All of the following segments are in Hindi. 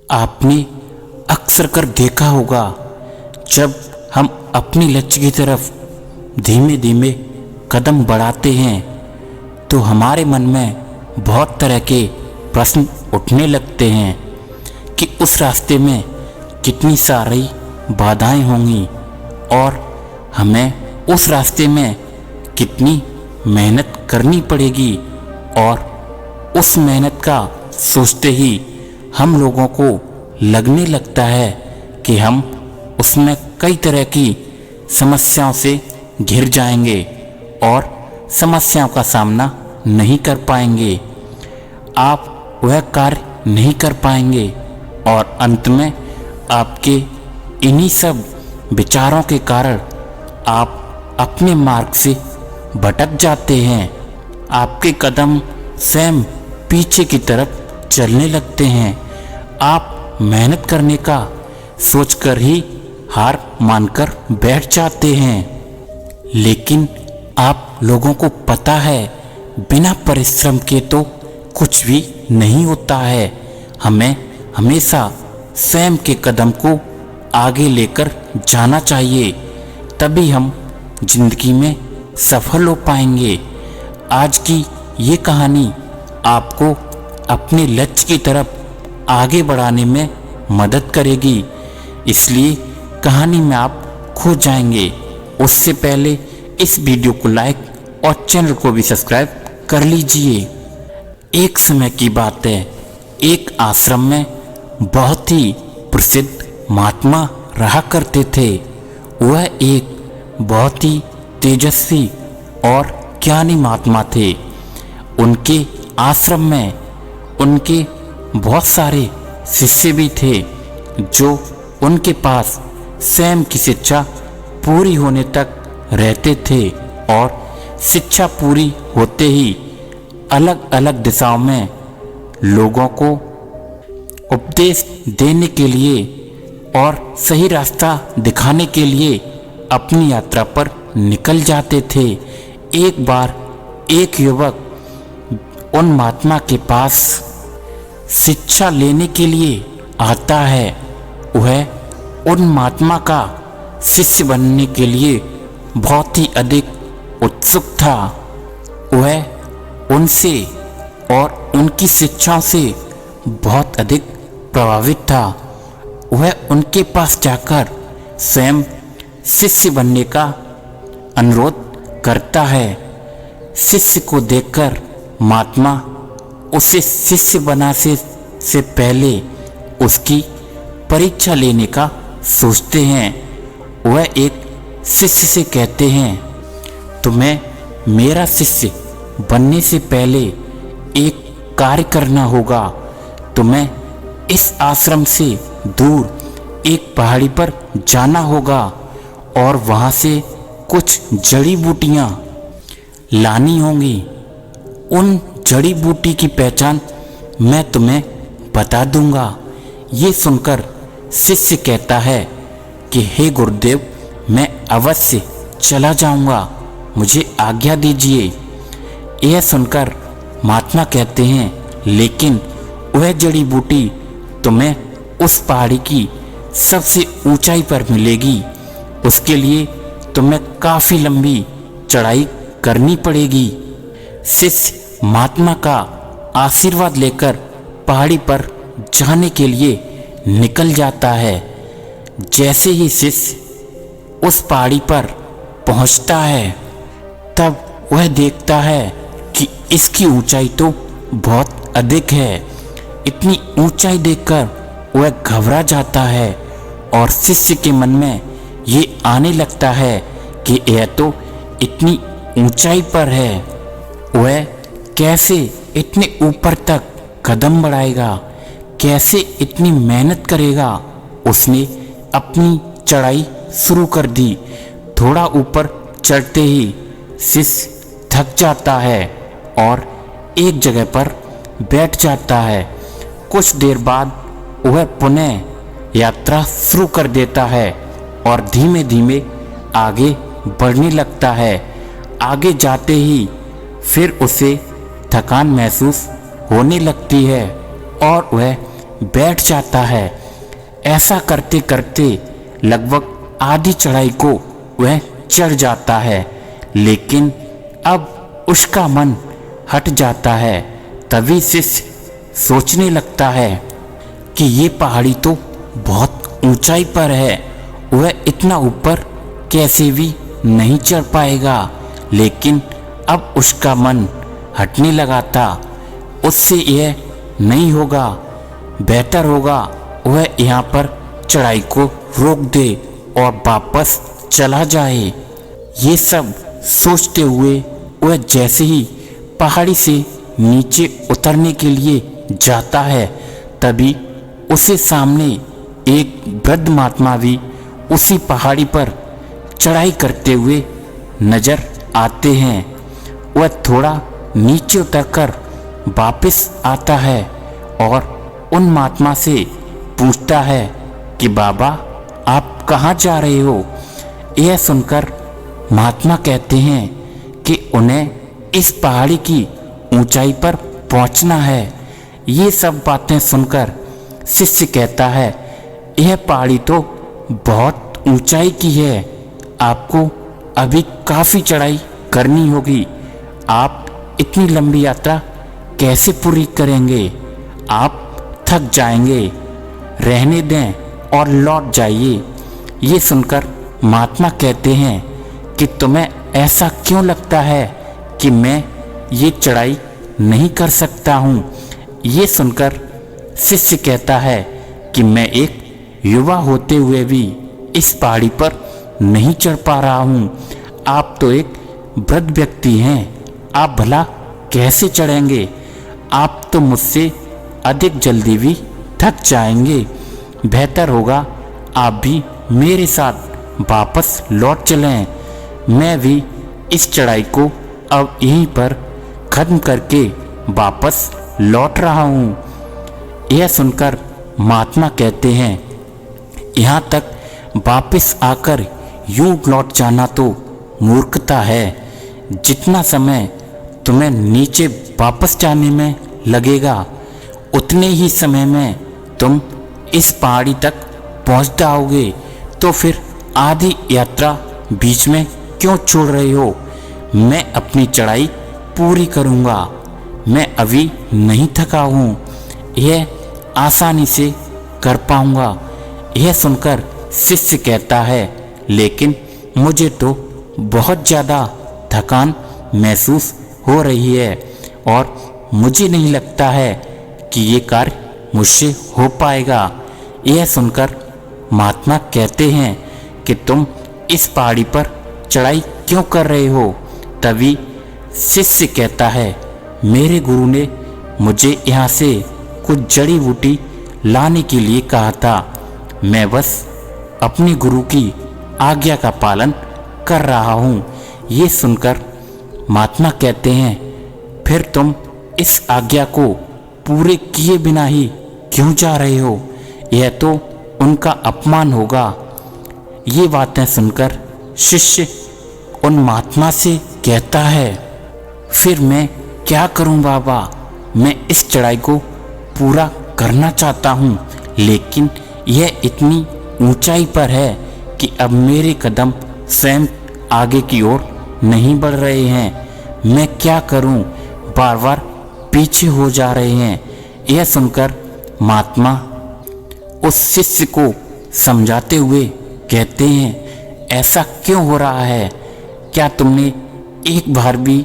आपने अक्सर कर देखा होगा, जब हम अपने लक्ष्य की तरफ धीमे धीमे कदम बढ़ाते हैं तो हमारे मन में बहुत तरह के प्रश्न उठने लगते हैं कि उस रास्ते में कितनी सारी बाधाएं होंगी और हमें उस रास्ते में कितनी मेहनत करनी पड़ेगी। और उस मेहनत का सोचते ही हम लोगों को लगने लगता है कि हम उसमें कई तरह की समस्याओं से घिर जाएंगे और समस्याओं का सामना नहीं कर पाएंगे। आप वह कार्य नहीं कर पाएंगे और अंत में आपके इन्हीं सब विचारों के कारण आप अपने मार्ग से भटक जाते हैं। आपके कदम स्वयं पीछे की तरफ चलने लगते हैं। आप मेहनत करने का सोचकर ही हार मानकर बैठ जाते हैं। लेकिन आप लोगों को पता है, बिना परिश्रम के तो कुछ भी नहीं होता है। हमें हमेशा स्वयं के कदम को आगे लेकर जाना चाहिए, तभी हम जिंदगी में सफल हो पाएंगे। आज की ये कहानी आपको अपने लक्ष्य की तरफ आगे बढ़ाने में मदद करेगी, इसलिए कहानी में आप खो जाएंगे। उससे पहले इस वीडियो को लाइक और चैनल को भी सब्सक्राइब कर लीजिए। एक समय की बात है, एक आश्रम में बहुत ही प्रसिद्ध महात्मा रहा करते थे। वह एक बहुत ही तेजस्वी और ज्ञानी महात्मा थे। उनके आश्रम में उनके बहुत सारे शिष्य भी थे जो उनके पास स्वयं की शिक्षा पूरी होने तक रहते थे और शिक्षा पूरी होते ही अलग अलग दिशाओं में लोगों को उपदेश देने के लिए और सही रास्ता दिखाने के लिए अपनी यात्रा पर निकल जाते थे। एक बार एक युवक उन महात्मा के पास शिक्षा लेने के लिए आता है। वह उन महात्मा का शिष्य बनने के लिए बहुत ही अधिक उत्सुक था। वह उनसे और उनकी शिक्षाओं से बहुत अधिक प्रभावित था। वह उनके पास जाकर स्वयं शिष्य बनने का अनुरोध करता है। शिष्य को देखकर महात्मा उसे शिष्य बनाने से पहले उसकी परीक्षा लेने का सोचते हैं। वह एक शिष्य से कहते हैं, तुम्हें मेरा शिष्य बनने से पहले एक कार्य करना होगा। तुम्हें इस आश्रम से दूर एक पहाड़ी पर जाना होगा और वहाँ से कुछ जड़ी बूटियाँ लानी होंगी। उन जड़ी बूटी की पहचान मैं तुम्हें बता दूंगा। ये सुनकर शिष्य कहता है कि हे गुरुदेव, मैं अवश्य चला जाऊंगा, मुझे आज्ञा दीजिए। यह सुनकर महात्मा कहते हैं, लेकिन वह जड़ी बूटी तुम्हें उस पहाड़ी की सबसे ऊंचाई पर मिलेगी। उसके लिए तुम्हें काफ़ी लंबी चढ़ाई करनी पड़ेगी। शिष्य महात्मा का आशीर्वाद लेकर पहाड़ी पर जाने के लिए निकल जाता है। जैसे ही शिष्य उस पहाड़ी पर पहुंचता है, तब वह देखता है कि इसकी ऊंचाई तो बहुत अधिक है। इतनी ऊंचाई देखकर वह घबरा जाता है और शिष्य के मन में ये आने लगता है कि यह तो इतनी ऊंचाई पर है, वह कैसे इतने ऊपर तक कदम बढ़ाएगा, कैसे इतनी मेहनत करेगा। उसने अपनी चढ़ाई शुरू कर दी। थोड़ा ऊपर चढ़ते ही शिष्य थक जाता है और एक जगह पर बैठ जाता है। कुछ देर बाद वह पुनः यात्रा शुरू कर देता है और धीमे धीमे आगे बढ़ने लगता है। आगे जाते ही फिर उसे थकान महसूस होने लगती है और वह बैठ जाता है। ऐसा करते करते लगभग आधी चढ़ाई को वह चढ़ जाता है, लेकिन अब उसका मन हट जाता है। तभी शिष्य सोचने लगता है कि ये पहाड़ी तो बहुत ऊंचाई पर है, वह इतना ऊपर कैसे भी नहीं चढ़ पाएगा। लेकिन अब उसका मन हटने लगा था। उससे यह नहीं होगा, बेहतर होगा वह यहाँ पर चढ़ाई को रोक दे और वापस चला जाए। ये सब सोचते हुए वह जैसे ही पहाड़ी से नीचे उतरने के लिए जाता है, तभी उसे सामने एक वृद्ध महात्मा भी उसी पहाड़ी पर चढ़ाई करते हुए नजर आते हैं। वह थोड़ा नीचे उतरकर वापस आता है और उन महात्मा से पूछता है कि बाबा, आप कहाँ जा रहे हो? यह सुनकर महात्मा कहते हैं कि उन्हें इस पहाड़ी की ऊंचाई पर पहुंचना है। ये सब बातें सुनकर शिष्य कहता है, यह पहाड़ी तो बहुत ऊंचाई की है, आपको अभी काफ़ी चढ़ाई करनी होगी। आप इतनी लंबी यात्रा कैसे पूरी करेंगे? आप थक जाएंगे, रहने दें और लौट जाइए। ये सुनकर महात्मा कहते हैं कि तुम्हें ऐसा क्यों लगता है कि मैं ये चढ़ाई नहीं कर सकता हूँ? ये सुनकर शिष्य कहता है कि मैं एक युवा होते हुए भी इस पहाड़ी पर नहीं चढ़ पा रहा हूँ। आप तो एक वृद्ध व्यक्ति हैं, आप भला कैसे चढ़ेंगे? आप तो मुझसे अधिक जल्दी भी थक जाएंगे। बेहतर होगा आप भी मेरे साथ वापस लौट चलें। मैं भी इस चढ़ाई को अब यहीं पर ख़त्म करके वापस लौट रहा हूँ। यह सुनकर महात्मा कहते हैं, यहाँ तक वापस आकर यूं लौट जाना तो मूर्खता है। जितना समय तुम्हें नीचे वापस जाने में लगेगा, उतने ही समय में तुम इस पहाड़ी तक पहुंच जाओगे। तो फिर आधी यात्रा बीच में क्यों छोड़ रहे हो? मैं अपनी चढ़ाई पूरी करूंगा। मैं अभी नहीं थका हूँ, यह आसानी से कर पाऊंगा। यह सुनकर शिष्य कहता है, लेकिन मुझे तो बहुत ज़्यादा थकान महसूस हो रही है और मुझे नहीं लगता है कि ये कार्य मुझसे हो पाएगा। यह सुनकर महात्मा कहते हैं कि तुम इस पहाड़ी पर चढ़ाई क्यों कर रहे हो? तभी शिष्य कहता है, मेरे गुरु ने मुझे यहाँ से कुछ जड़ी बूटी लाने के लिए कहा था। मैं बस अपने गुरु की आज्ञा का पालन कर रहा हूँ। ये सुनकर महात्मा कहते हैं, फिर तुम इस आज्ञा को पूरे किए बिना ही क्यों जा रहे हो? यह तो उनका अपमान होगा। ये बातें सुनकर शिष्य उन महात्मा से कहता है, फिर मैं क्या करूं बाबा? मैं इस चढ़ाई को पूरा करना चाहता हूं, लेकिन यह इतनी ऊंचाई पर है कि अब मेरे कदम स्वयं आगे की ओर नहीं बढ़ रहे हैं। मैं क्या करूं? बार बार पीछे हो जा रहे हैं। यह सुनकर महात्मा उस शिष्य को समझाते हुए कहते हैं, ऐसा क्यों हो रहा है? क्या तुमने एक बार भी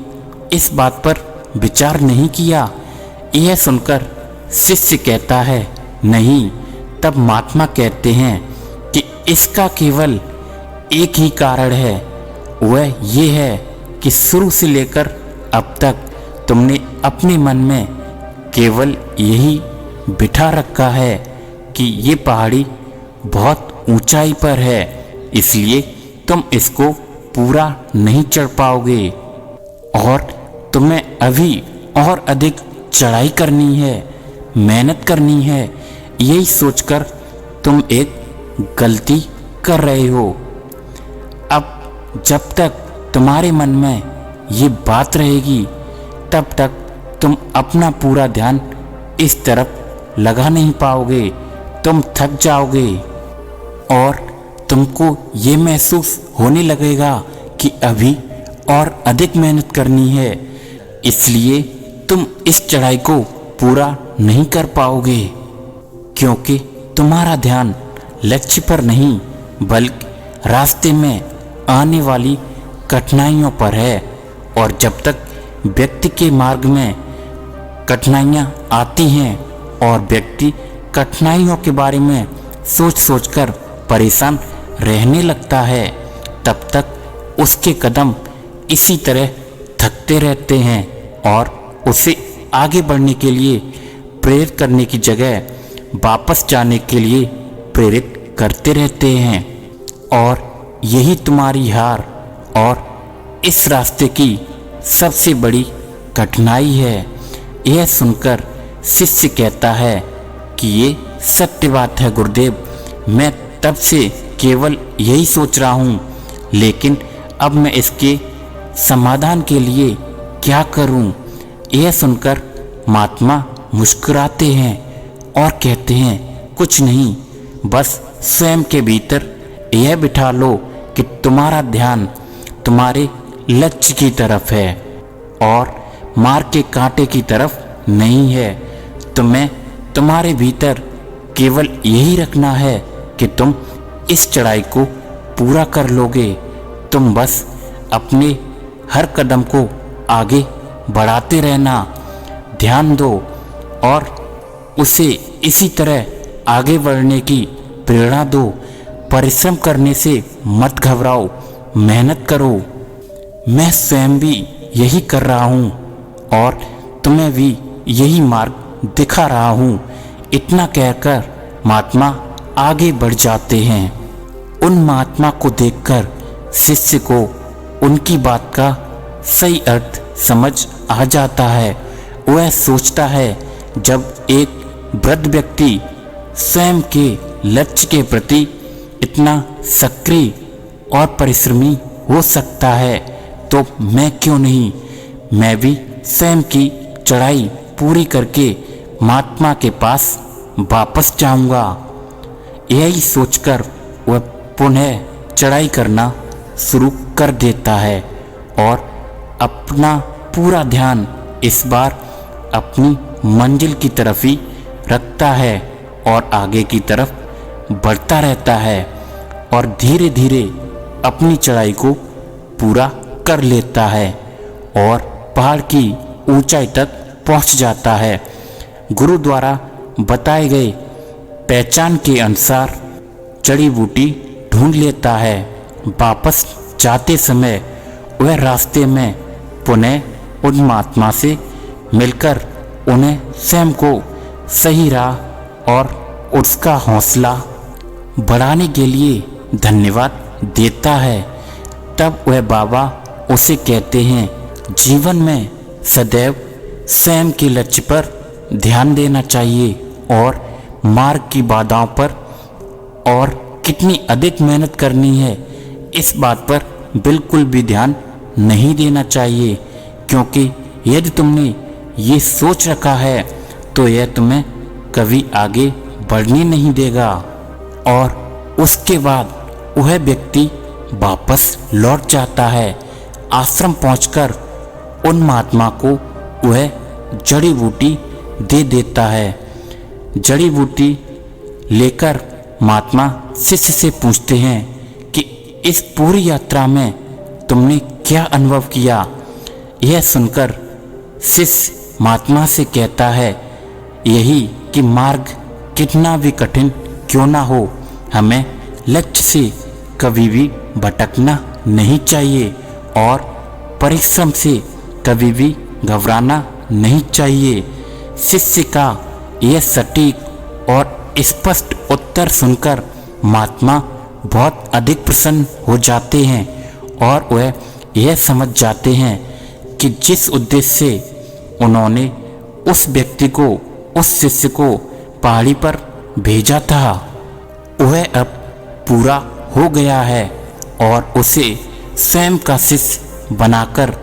इस बात पर विचार नहीं किया? यह सुनकर शिष्य कहता है, नहीं। तब महात्मा कहते हैं कि इसका केवल एक ही कारण है, वह ये है कि शुरू से लेकर अब तक तुमने अपने मन में केवल यही बिठा रखा है कि ये पहाड़ी बहुत ऊंचाई पर है, इसलिए तुम इसको पूरा नहीं चढ़ पाओगे और तुम्हें अभी और अधिक चढ़ाई करनी है, मेहनत करनी है। यही सोचकर तुम एक गलती कर रहे हो। अब जब तक तुम्हारे मन में ये बात रहेगी, तब तक तुम अपना पूरा ध्यान इस तरफ लगा नहीं पाओगे, तुम थक जाओगे और तुमको ये महसूस होने लगेगा कि अभी और अधिक मेहनत करनी है, इसलिए तुम इस चढ़ाई को पूरा नहीं कर पाओगे, क्योंकि तुम्हारा ध्यान लक्ष्य पर नहीं बल्कि रास्ते में आने वाली कठिनाइयों पर है। और जब तक व्यक्ति के मार्ग में कठिनाइयाँ आती हैं और व्यक्ति कठिनाइयों के बारे में सोच सोचकर परेशान रहने लगता है, तब तक उसके कदम इसी तरह थकते रहते हैं और उसे आगे बढ़ने के लिए प्रेरित करने की जगह वापस जाने के लिए प्रेरित करते रहते हैं। और यही तुम्हारी हार और इस रास्ते की सबसे बड़ी कठिनाई है। यह सुनकर शिष्य कहता है कि ये सत्य बात है गुरुदेव, मैं तब से केवल यही सोच रहा हूँ, लेकिन अब मैं इसके समाधान के लिए क्या करूँ? यह सुनकर महात्मा मुस्कुराते हैं और कहते हैं, कुछ नहीं, बस स्वयं के भीतर यह बिठा लो कि तुम्हारा ध्यान तुम्हारे लक्ष्य की तरफ है और मार्ग के कांटे की तरफ नहीं है। तुम्हें तुम्हारे भीतर केवल यही रखना है कि तुम इस चढ़ाई को पूरा कर लोगे। तुम बस अपने हर कदम को आगे बढ़ाते रहना, ध्यान दो और उसे इसी तरह आगे बढ़ने की प्रेरणा दो। परिश्रम करने से मत घबराओ, मेहनत करो। मैं स्वयं भी यही कर रहा हूँ और तुम्हें भी यही मार्ग दिखा रहा हूँ। इतना कहकर महात्मा आगे बढ़ जाते हैं। उन महात्मा को देखकर शिष्य को उनकी बात का सही अर्थ समझ आ जाता है। वह सोचता है, जब एक वृद्ध व्यक्ति स्वयं के लक्ष्य के प्रति इतना सक्रिय और परिश्रमी हो सकता है, तो मैं क्यों नहीं? मैं भी स्वयं की चढ़ाई पूरी करके महात्मा के पास वापस जाऊंगा। यही सोचकर वह पुनः चढ़ाई करना शुरू कर देता है और अपना पूरा ध्यान इस बार अपनी मंजिल की तरफ ही रखता है और आगे की तरफ बढ़ता रहता है और धीरे धीरे अपनी चढ़ाई को पूरा कर लेता है और पहाड़ की ऊंचाई तक पहुंच जाता है। गुरु द्वारा बताए गए पहचान के अनुसार जड़ी बूटी ढूंढ लेता है। वापस जाते समय वह रास्ते में पुनः उन महात्मा से मिलकर उन्हें स्वयं को सही राह और उसका हौसला बढ़ाने के लिए धन्यवाद देता है। तब वह बाबा उसे कहते हैं, जीवन में सदैव स्वयं के लक्ष्य पर ध्यान देना चाहिए और मार्ग की बाधाओं पर और कितनी अधिक मेहनत करनी है इस बात पर बिल्कुल भी ध्यान नहीं देना चाहिए, क्योंकि यदि तुमने ये सोच रखा है तो यह तुम्हें कभी आगे बढ़ने नहीं देगा। और उसके बाद वह व्यक्ति वापस लौट जाता है। आश्रम पहुंचकर उन महात्मा को वह जड़ी बूटी दे देता है। जड़ी बूटी लेकर महात्मा शिष्य से पूछते हैं कि इस पूरी यात्रा में तुमने क्या अनुभव किया? यह सुनकर शिष्य महात्मा से कहता है, यही कि मार्ग कितना भी कठिन क्यों ना हो, हमें लक्ष्य से कभी भी भटकना नहीं चाहिए और परिश्रम से कभी भी घबराना नहीं चाहिए। शिष्य का यह सटीक और स्पष्ट उत्तर सुनकर महात्मा बहुत अधिक प्रसन्न हो जाते हैं और वह यह समझ जाते हैं कि जिस उद्देश्य से उन्होंने उस व्यक्ति को, उस शिष्य को पहाड़ी पर भेजा था, वह अब पूरा हो गया है और उसे स्वयं का शिष्य बनाकर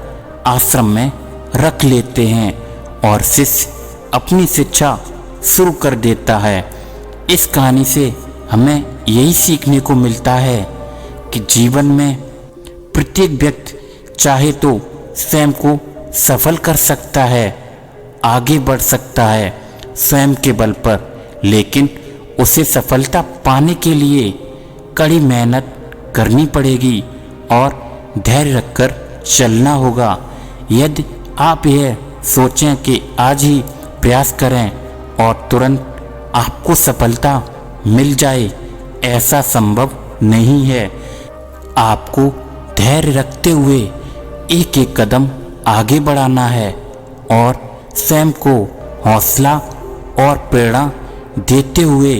आश्रम में रख लेते हैं और शिष्य अपनी शिक्षा शुरू कर देता है। इस कहानी से हमें यही सीखने को मिलता है कि जीवन में प्रत्येक व्यक्ति चाहे तो स्वयं को सफल कर सकता है, आगे बढ़ सकता है स्वयं के बल पर, लेकिन उसे सफलता पाने के लिए कड़ी मेहनत करनी पड़ेगी और धैर्य रखकर चलना होगा। यदि आप यह सोचें कि आज ही प्रयास करें और तुरंत आपको सफलता मिल जाए, ऐसा संभव नहीं है। आपको धैर्य रखते हुए एक एक कदम आगे बढ़ाना है और स्वयं को हौसला और प्रेरणा देते हुए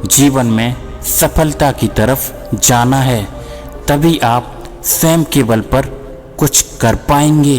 जीवन में सफलता की तरफ जाना है। तभी आप स्वयं के बल पर कुछ कर पाएंगे।